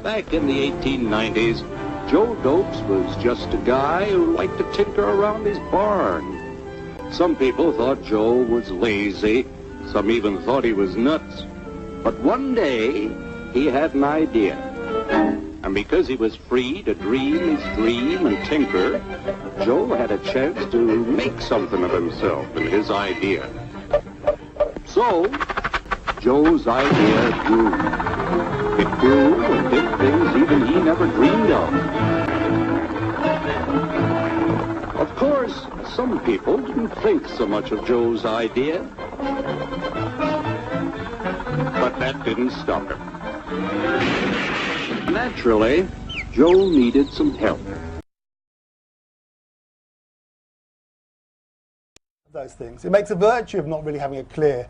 Back in the 1890s, Joe Dopes was just a guy who liked to tinker around his barn. Some people thought Joe was lazy. Some even thought he was nuts. But one day, he had an idea. And because he was free to dream his dream and tinker, Joe had a chance to make something of himself and his idea. So, Joe's idea grew. It grew and did things even he never dreamed of. Of course, some people didn't think so much of Joe's idea. But that didn't stop him. Naturally, Joe needed some help. Those things. It makes a virtue of not really having a clear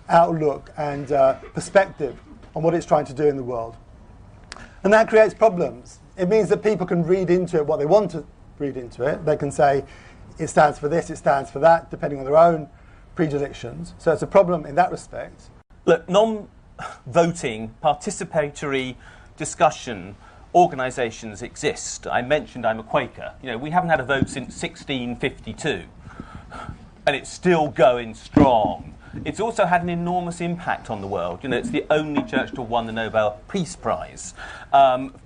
outlook and perspective on what it's trying to do in the world. And that creates problems. It means that people can read into it what they want to read into it. They can say, it stands for this, it stands for that, depending on their own predilections. So it's a problem in that respect. Look, non-voting, participatory discussion organisations exist. I mentioned I'm a Quaker. You know, we haven't had a vote since 1652, and it's still going strong. It's also had an enormous impact on the world. You know, it's the only church to have won the Nobel Peace Prize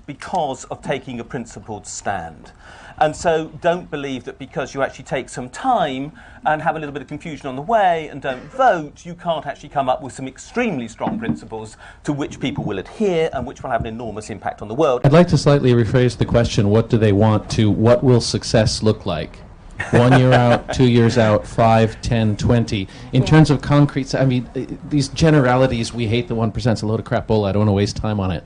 because of taking a principled stand. And so don't believe that because you actually take some time and have a little bit of confusion on the way and don't vote, you can't actually come up with some extremely strong principles to which people will adhere and which will have an enormous impact on the world. I'd like to slightly rephrase the question, what do they want to, what will success look like? 1 year out, 2 years out, 5, 10, 20. In terms of concrete, I mean, these generalities, we hate the 1%, it's a load of crap bull, I don't want to waste time on it.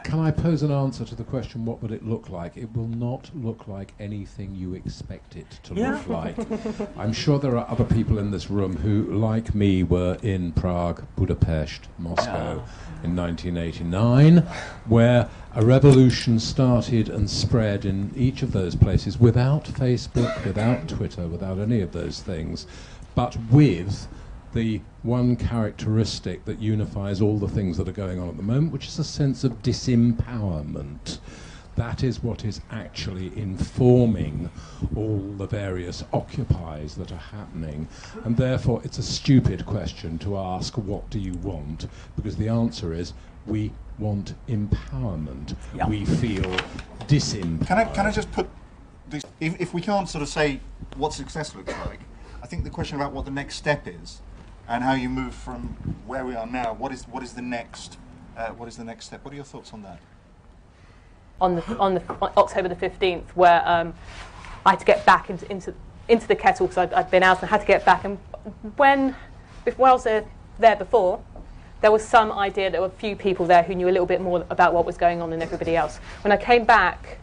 Can I pose an answer to the question, what would it look like? It will not look like anything you expect it to look like. I'm sure there are other people in this room who, like me, were in Prague, Budapest, Moscow in 1989, where a revolution started and spread in each of those places without Facebook, without Twitter, without any of those things, but with the one characteristic that unifies all the things that are going on at the moment, which is a sense of disempowerment. That is what is actually informing all the various occupies that are happening. And therefore, it's a stupid question to ask, what do you want? Because the answer is, we want empowerment. Yeah. We feel disempowered. Can I just put this, if we can't sort of say what success looks like, I think the question about what the next step is and how you move from where we are now, what is the next step? What are your thoughts on that? On October the 15th, where I had to get back into the kettle because I'd been out and I had to get back. And when I was there before, there was some idea there were a few people there who knew a little bit more about what was going on than everybody else. When I came back,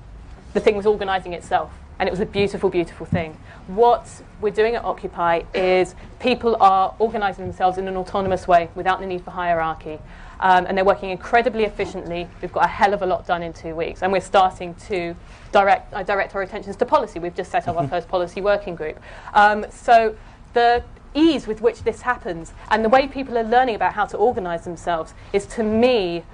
the thing was organising itself, and it was a beautiful, beautiful thing. What we're doing at Occupy is people are organising themselves in an autonomous way without the need for hierarchy. And they're working incredibly efficiently. We've got a hell of a lot done in 2 weeks, and we're starting to direct our attentions to policy. We've just set up our first policy working group. So the ease with which this happens and the way people are learning about how to organise themselves is, to me,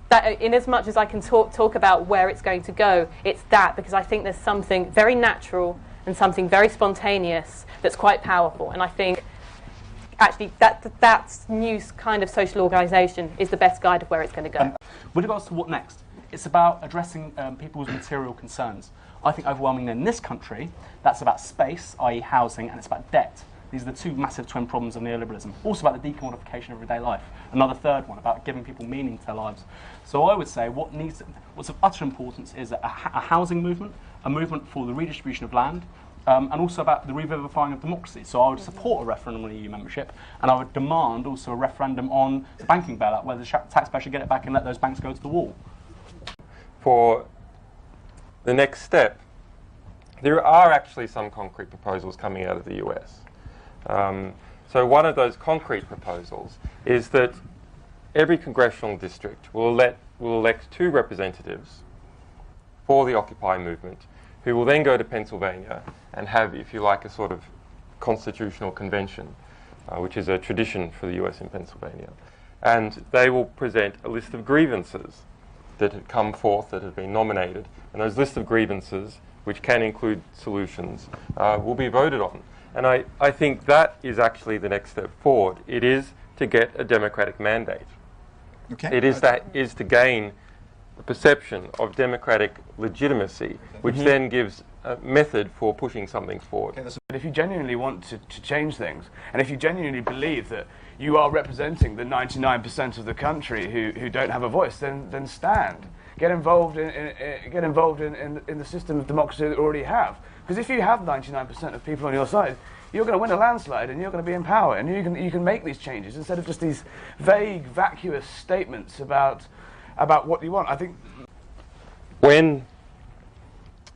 that in as much as I can talk about where it's going to go, it's that, because I think there's something very natural and something very spontaneous that's quite powerful. And I think actually that new kind of social organisation is the best guide of where it's going to go. With regards to what next, it's about addressing people's material concerns. I think overwhelmingly in this country, that's about space, i.e. housing, and it's about debt. These are the two massive twin problems of neoliberalism. Also about the decommodification of everyday life. Another third one, about giving people meaning to their lives. So I would say what's of utter importance is a housing movement, a movement for the redistribution of land, and also about the revivifying of democracy. So I would support a referendum on EU membership, and I would demand also a referendum on the banking bailout, where the taxpayer should get it back and let those banks go to the wall. For the next step, there are actually some concrete proposals coming out of the US. So one of those concrete proposals is that every congressional district will elect 2 representatives for the Occupy movement, who will then go to Pennsylvania and have, if you like, a sort of constitutional convention, which is a tradition for the US in Pennsylvania. and they will present a list of grievances that had come forth, that had been nominated, and those lists of grievances, which can include solutions, will be voted on. And I think that is actually the next step forward. It is to get a democratic mandate. Okay. It is to gain the perception of democratic legitimacy, which then gives a method for pushing something forward. Okay, But if you genuinely want to change things, and if you genuinely believe that you are representing the 99% of the country who don't have a voice, then stand. Get involved in the system of democracy that we already have. Because if you have 99% of people on your side, you're going to win a landslide and you're going to be in power, and you can make these changes instead of just these vague, vacuous statements about what you want. I think when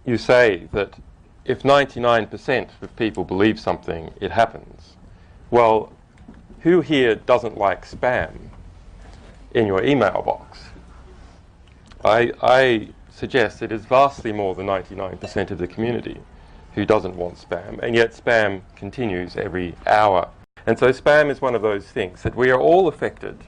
you say that if 99% of people believe something, it happens, well, who here doesn't like spam in your email box? I suggest it is vastly more than 99% of the community who doesn't want spam, and yet spam continues every hour. And so spam is one of those things that we are all affected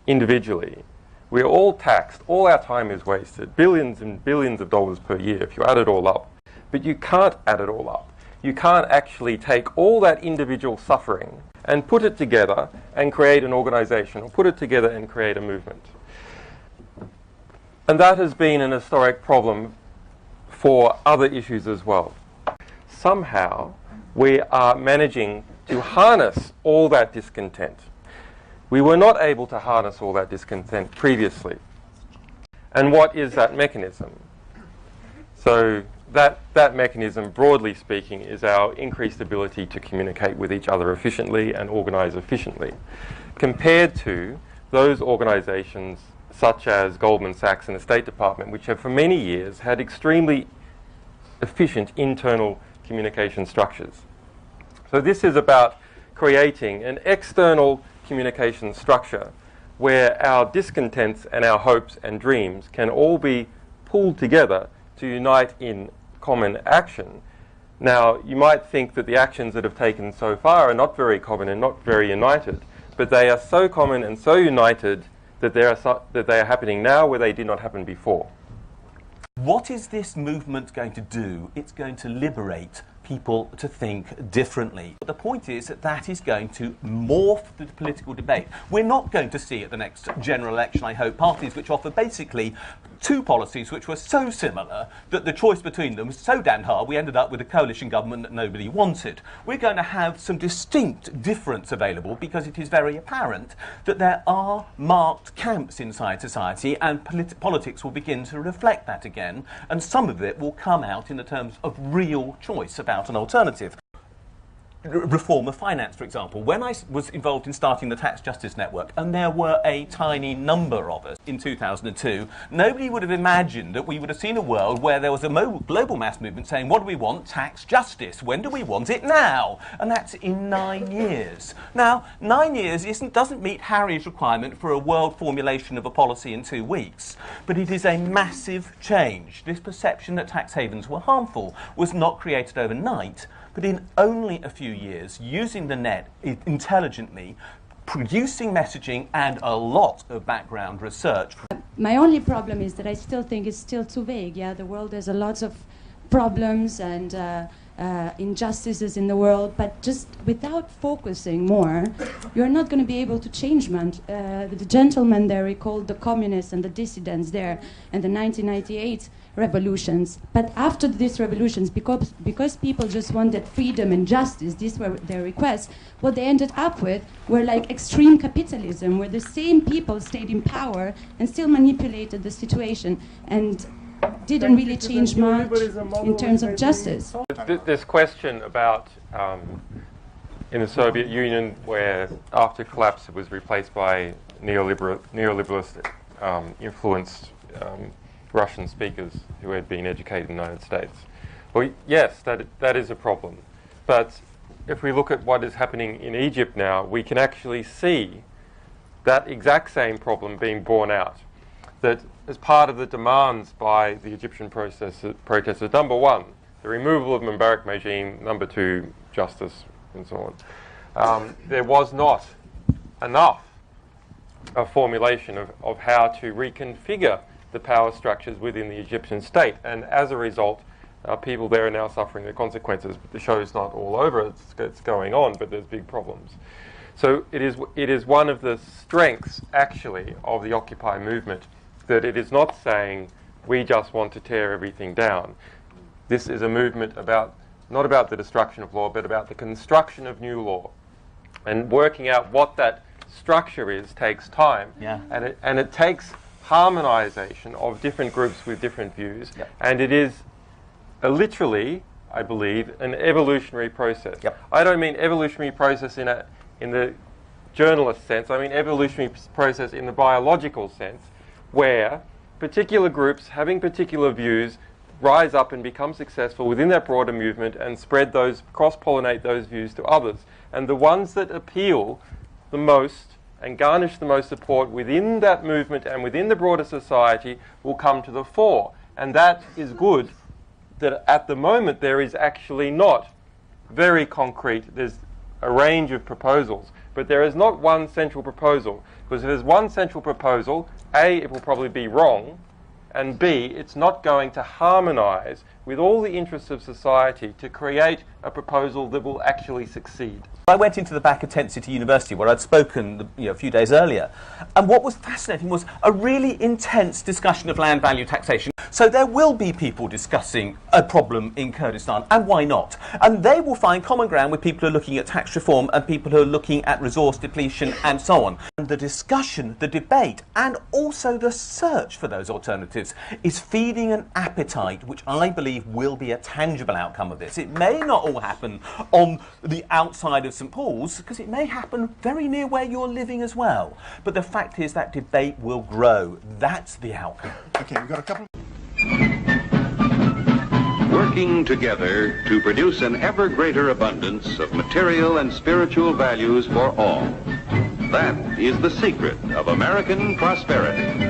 individually. We are all taxed, all our time is wasted, billions and billions of dollars per year if you add it all up. But you can't add it all up. You can't actually take all that individual suffering and put it together and create an organization, or put it together and create a movement. And that has been an historic problem for other issues as well. Somehow we are managing to harness all that discontent. We were not able to harness all that discontent previously. And what is that mechanism? So that mechanism, broadly speaking, is our increased ability to communicate with each other efficiently and organize efficiently, compared to those organizations such as Goldman Sachs and the State Department, which have for many years had extremely efficient internal communication structures. So this is about creating an external communication structure where our discontents and our hopes and dreams can all be pulled together to unite in common action. Now, you might think that the actions that have taken so far are not very common and not very united, but they are so common and so united that they are happening now where they did not happen before. What is this movement going to do? It's going to liberate people to think differently. But the point is that that is going to morph the political debate. We're not going to see at the next general election, I hope, parties which offer basically two policies which were so similar that the choice between them was so damn hard we ended up with a coalition government that nobody wanted. We're going to have some distinct difference available because it is very apparent that there are marked camps inside society, and politics will begin to reflect that again, and some of it will come out in the terms of real choice about an alternative. Reform of finance, for example. When I was involved in starting the Tax Justice Network, and there were a tiny number of us in 2002, nobody would have imagined that we would have seen a world where there was a global mass movement saying, what do we want? Tax justice. When do we want it? Now. And that's in 9 years. Now, 9 years doesn't meet Harry's requirement for a world formulation of a policy in 2 weeks, but it is a massive change. This perception that tax havens were harmful was not created overnight, but in only a few years, using the net intelligently, producing messaging and a lot of background research. My only problem is that I still think it's still too vague. Yeah, the world has a lot of problems and injustices in the world, but just without focusing more, you're not going to be able to change much. The gentleman there recalled the communists and the dissidents there and the 1998 revolutions. But after these revolutions, because people just wanted freedom and justice, these were their requests, what they ended up with were like extreme capitalism, where the same people stayed in power and still manipulated the situation and didn't really change much in terms of justice. This question about in the Soviet Union, where after collapse it was replaced by neoliberalist influenced Russian speakers who had been educated in the United States. Well, yes, that is a problem. But if we look at what is happening in Egypt now, we can actually see that exact same problem being borne out. That as part of the demands by the Egyptian protesters, number one, the removal of Mubarak regime, number two, justice, and so on, there was not enough a formulation of how to reconfigure the power structures within the Egyptian state. And as a result, people there are now suffering the consequences. The show's not all over, it's going on, but there's big problems. So it is one of the strengths, actually, of the Occupy movement, that it is not saying, we just want to tear everything down. This is a movement not about the destruction of law, but about the construction of new law. And working out what that structure is takes time. Yeah. And it takes harmonization of different groups with different views. Yep. And it is literally, I believe, an evolutionary process. Yep. I don't mean evolutionary process in the journalist sense. I mean evolutionary process in the biological sense, where particular groups having particular views rise up and become successful within that broader movement and spread those, cross-pollinate those views to others. And the ones that appeal the most and garnish the most support within that movement and within the broader society will come to the fore. And that is good, that at the moment there is actually not very concrete, there's a range of proposals, but there is not one central proposal. Because if there's one central proposal, A, it will probably be wrong, and B, it's not going to harmonise with all the interests of society to create a proposal that will actually succeed. I went into the back of Tent City University, where I'd spoken a few days earlier, and what was fascinating was a really intense discussion of land value taxation. So there will be people discussing a problem in Kurdistan, and why not? And they will find common ground with people who are looking at tax reform and people who are looking at resource depletion and so on. And the discussion, the debate, and also the search for those alternatives is feeding an appetite which I believe will be a tangible outcome of this. It may not all happen on the outside of St Paul's, because it may happen very near where you're living as well. But the fact is that debate will grow. That's the outcome. Okay, we've got a couple. Working together to produce an ever greater abundance of material and spiritual values for all. That is the secret of American prosperity.